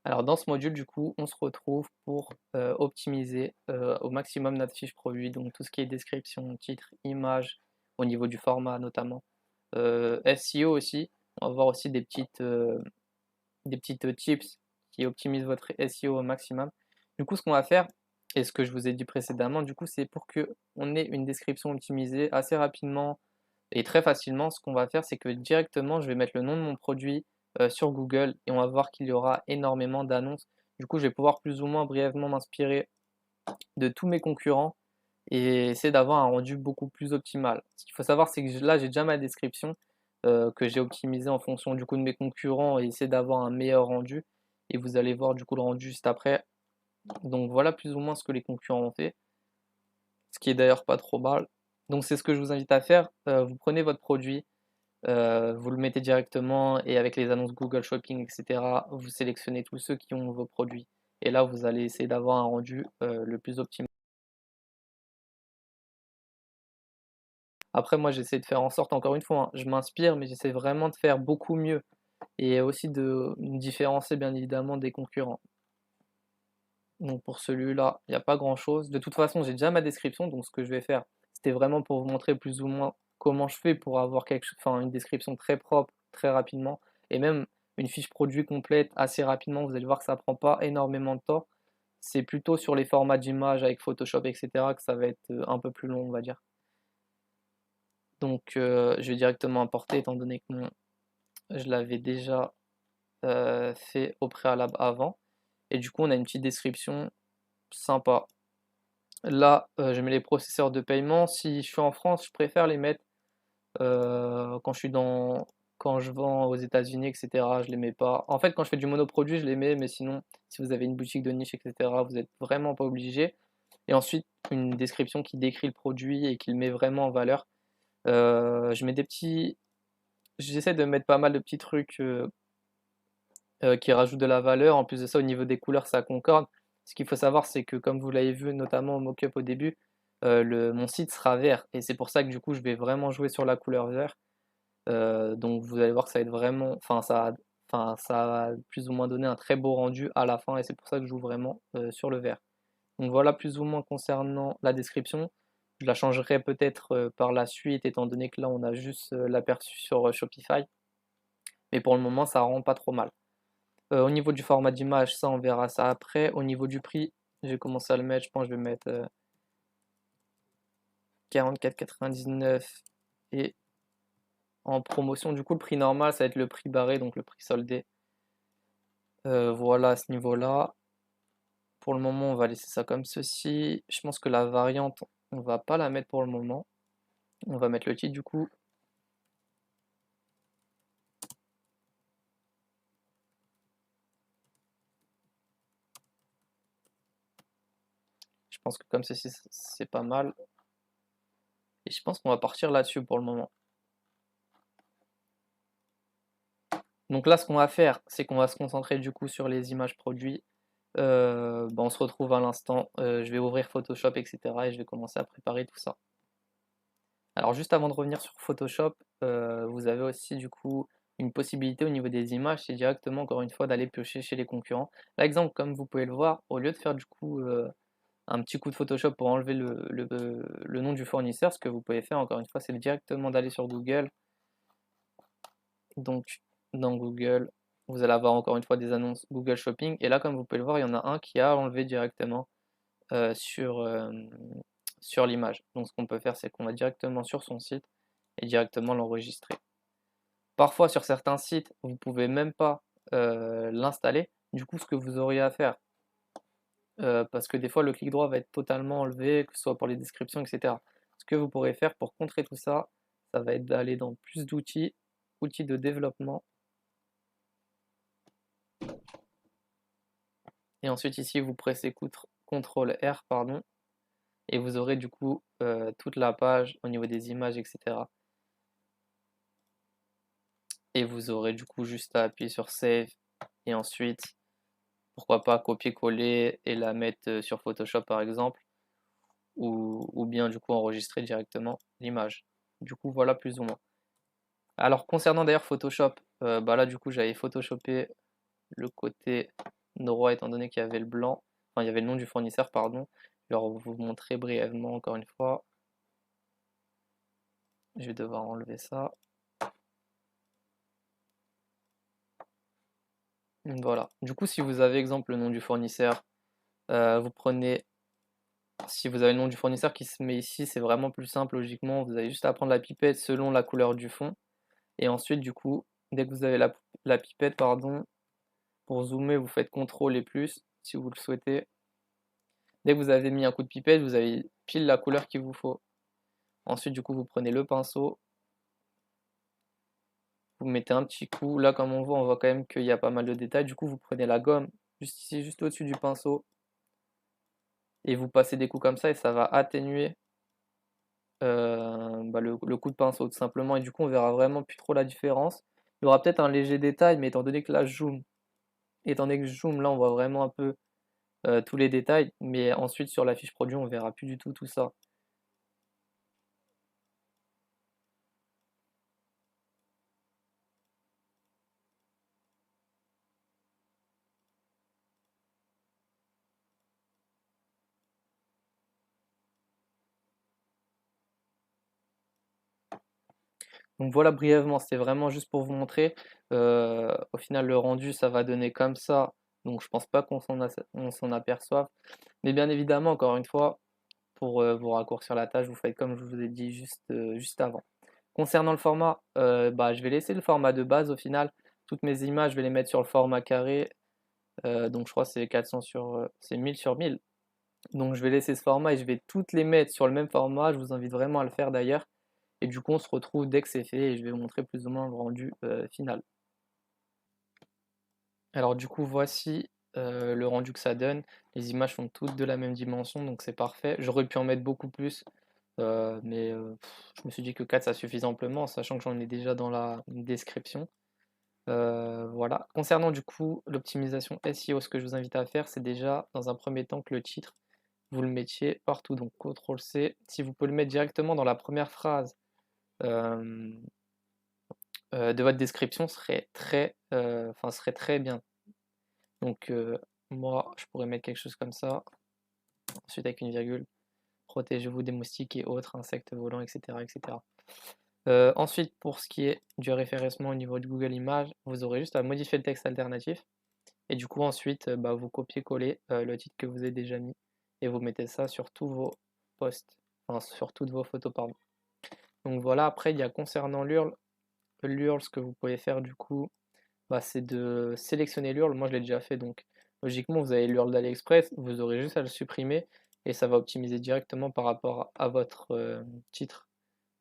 Alors dans ce module, du coup, on se retrouve pour optimiser au maximum notre fiche produit, donc tout ce qui est description, titre, image, au niveau du format notamment. SEO aussi, on va voir aussi des petites tips qui optimisent votre SEO au maximum. Du coup, ce qu'on va faire, et ce que je vous ai dit précédemment, du coup, c'est pour que on ait une description optimisée assez rapidement et très facilement. Ce qu'on va faire, c'est que directement, je vais mettre le nom de mon produit sur Google et on va voir qu'il y aura énormément d'annonces. Du coup, je vais pouvoir plus ou moins brièvement m'inspirer de tous mes concurrents et essayer d'avoir un rendu beaucoup plus optimal. Ce qu'il faut savoir, c'est que là, j'ai déjà ma description que j'ai optimisée en fonction du coup de mes concurrents et essayer d'avoir un meilleur rendu. Et vous allez voir du coup le rendu juste après. Donc voilà plus ou moins ce que les concurrents ont fait, ce qui est d'ailleurs pas trop mal. Donc c'est ce que je vous invite à faire. Vous prenez votre produit, vous le mettez directement et avec les annonces Google Shopping, et cetera, vous sélectionnez tous ceux qui ont vos produits. Et là, vous allez essayer d'avoir un rendu le plus optimal. Après, moi, j'essaie de faire en sorte, encore une fois, hein, je m'inspire, mais j'essaie vraiment de faire beaucoup mieux et aussi de me différencier, bien évidemment, des concurrents. Donc pour celui-là, il n'y a pas grand-chose. De toute façon, j'ai déjà ma description, donc ce que je vais faire, c'était vraiment pour vous montrer plus ou moins comment je fais pour avoir enfin, une description très propre, très rapidement, et même une fiche produit complète assez rapidement. Vous allez voir que ça prend pas énormément de temps. C'est plutôt sur les formats d'images avec Photoshop, etc., que ça va être un peu plus long, on va dire. Donc je vais directement importer, étant donné que je l'avais déjà fait au préalable avant. Et du coup, on a une petite description sympa. Là, je mets les processeurs de paiement. Si je suis en France, je préfère les mettre quand quand je vends aux États-Unis, et cetera, je les mets pas. En fait, quand je fais du monoproduit, je les mets, mais sinon, si vous avez une boutique de niche, et cetera, vous êtes vraiment pas obligé. Et ensuite, une description qui décrit le produit et qui le met vraiment en valeur. Je mets des petits J'essaie de mettre pas mal de petits trucs qui rajoutent de la valeur. En plus de ça, au niveau des couleurs, ça concorde. Ce qu'il faut savoir, c'est que comme vous l'avez vu notamment au mock-up au début, mon site sera vert et c'est pour ça que du coup je vais vraiment jouer sur la couleur vert. Donc vous allez voir que ça va être vraiment, ça va plus ou moins donner un très beau rendu à la fin et c'est pour ça que je joue vraiment sur le vert. Donc voilà plus ou moins concernant la description. Je la changerai peut-être par la suite étant donné que là on a juste l'aperçu sur Shopify. Mais pour le moment ça rend pas trop mal. Au niveau du format d'image, ça on verra ça après. Au niveau du prix, j'ai commencé à le mettre, je pense que je vais mettre 44,99 et en promotion, du coup le prix normal ça va être le prix barré, donc le prix soldé. Voilà à ce niveau-là. Pour le moment, on va laisser ça comme ceci. Je pense que la variante, on va pas la mettre pour le moment. On va mettre le titre du coup. Je pense que comme ceci, c'est pas mal. Et je pense qu'on va partir là-dessus pour le moment. Donc là, ce qu'on va faire, c'est qu'on va se concentrer du coup sur les images produits. On se retrouve à l'instant. Je vais ouvrir Photoshop, etc. et je vais commencer à préparer tout ça. Alors juste avant de revenir sur Photoshop, vous avez aussi du coup une possibilité au niveau des images, c'est directement encore une fois d'aller piocher chez les concurrents. Par exemple, comme vous pouvez le voir, au lieu de faire du coup un petit coup de Photoshop pour enlever le nom du fournisseur, ce que vous pouvez faire encore une fois, c'est directement d'aller sur Google. Donc dans Google, vous allez avoir encore une fois des annonces Google Shopping. Et là, comme vous pouvez le voir, il y en a un qui a enlevé directement euh, sur, euh, sur l'image. Donc ce qu'on peut faire, c'est qu'on va directement sur son site et directement l'enregistrer. Parfois sur certains sites, vous pouvez même pas l'installer. Du coup, ce que vous auriez à faire, parce que des fois le clic droit va être totalement enlevé, que ce soit pour les descriptions, etc. Ce que vous pourrez faire pour contrer tout ça, ça va être d'aller dans plus d'outils, outils de développement. Et ensuite ici, vous pressez CTRL R, pardon, et vous aurez du coup toute la page au niveau des images, etc. Et vous aurez du coup juste à appuyer sur Save et ensuite, pourquoi pas copier-coller et la mettre sur Photoshop par exemple, ou bien du coup enregistrer directement l'image. Du coup, voilà plus ou moins. Alors concernant d'ailleurs Photoshop, là du coup j'avais photoshopé le côté droit étant donné qu'il y avait le blanc, enfin il y avait le nom du fournisseur, pardon. Je vais vous montrer brièvement encore une fois. Je vais devoir enlever ça. Voilà. Du coup, si vous avez exemple le nom du fournisseur, vous prenez, si vous avez le nom du fournisseur qui se met ici, c'est vraiment plus simple logiquement. Vous avez juste à prendre la pipette selon la couleur du fond. Et ensuite, du coup, dès que vous avez la pipette, pardon, pour zoomer, vous faites CTRL et plus si vous le souhaitez. Dès que vous avez mis un coup de pipette, vous avez pile la couleur qu'il vous faut. Ensuite, du coup, vous prenez le pinceau, vous mettez un petit coup. Là, comme on voit quand même qu'il y a pas mal de détails. Du coup, vous prenez la gomme juste ici, juste au-dessus du pinceau, et vous passez des coups comme ça, et ça va atténuer le coup de pinceau, tout simplement. Et du coup, on verra vraiment plus trop la différence. Il y aura peut-être un léger détail, mais étant donné que là, étant donné que je zoome, là, on voit vraiment un peu tous les détails. Mais ensuite, sur la fiche produit, on verra plus du tout ça. Donc voilà brièvement, c'était vraiment juste pour vous montrer. Au final, le rendu, ça va donner comme ça. Donc je pense pas on s'en aperçoive. Mais bien évidemment, encore une fois, pour vous raccourcir la tâche, vous faites comme je vous ai dit juste avant. Concernant le format, je vais laisser le format de base au final. Toutes mes images, je vais les mettre sur le format carré. Donc je crois que c'est 400 c'est 1000 sur 1000. Donc je vais laisser ce format et je vais toutes les mettre sur le même format. Je vous invite vraiment à le faire d'ailleurs. Et du coup, on se retrouve dès que c'est fait et je vais vous montrer plus ou moins le rendu final. Alors du coup, voici le rendu que ça donne. Les images sont toutes de la même dimension, donc c'est parfait. J'aurais pu en mettre beaucoup plus, je me suis dit que 4 ça suffit amplement, sachant que j'en ai déjà dans la description. Voilà. Concernant du coup l'optimisation SEO, ce que je vous invite à faire, c'est déjà dans un premier temps que le titre, vous le mettiez partout. Donc CTRL C. Si vous pouvez le mettre directement dans la première phrase euh, de votre description, serait très bien. Donc moi, je pourrais mettre quelque chose comme ça. Ensuite avec une virgule. Protégez-vous des moustiques et autres insectes volants, etc. etc. Ensuite, pour ce qui est du référencement au niveau de Google Images, vous aurez juste à modifier le texte alternatif. Et du coup, ensuite, vous copiez-collez le titre que vous avez déjà mis et vous mettez ça sur tous vos posts, enfin sur toutes vos photos, pardon. Donc voilà, après, il y a concernant l'URL. L'URL, ce que vous pouvez faire du coup, c'est de sélectionner l'URL. Moi, je l'ai déjà fait, donc logiquement, vous avez l'URL d'AliExpress, vous aurez juste à le supprimer et ça va optimiser directement par rapport à votre titre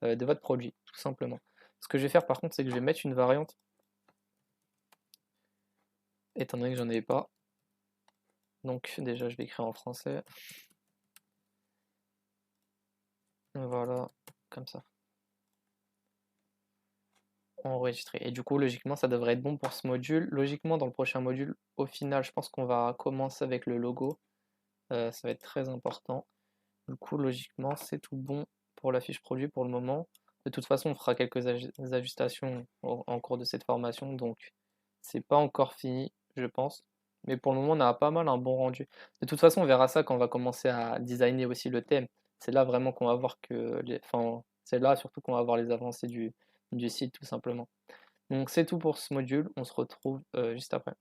de votre produit, tout simplement. Ce que je vais faire par contre, c'est que je vais mettre une variante, étant donné que j'en ai pas. Donc déjà, je vais écrire en français. Voilà, comme ça. Enregistrer. Et du coup, logiquement, ça devrait être bon pour ce module. Logiquement, dans le prochain module, au final, je pense qu'on va commencer avec le logo. Ça va être très important. Du coup, logiquement, c'est tout bon pour la fiche produit pour le moment. De toute façon, on fera quelques ajustations en cours de cette formation, donc c'est pas encore fini, je pense. Mais pour le moment, on a pas mal un bon rendu. De toute façon, on verra ça quand on va commencer à designer aussi le thème. C'est là vraiment qu'on va voir enfin, c'est là surtout qu'on va voir les avancées du site, tout simplement. Donc c'est tout pour ce module. On se retrouve juste après.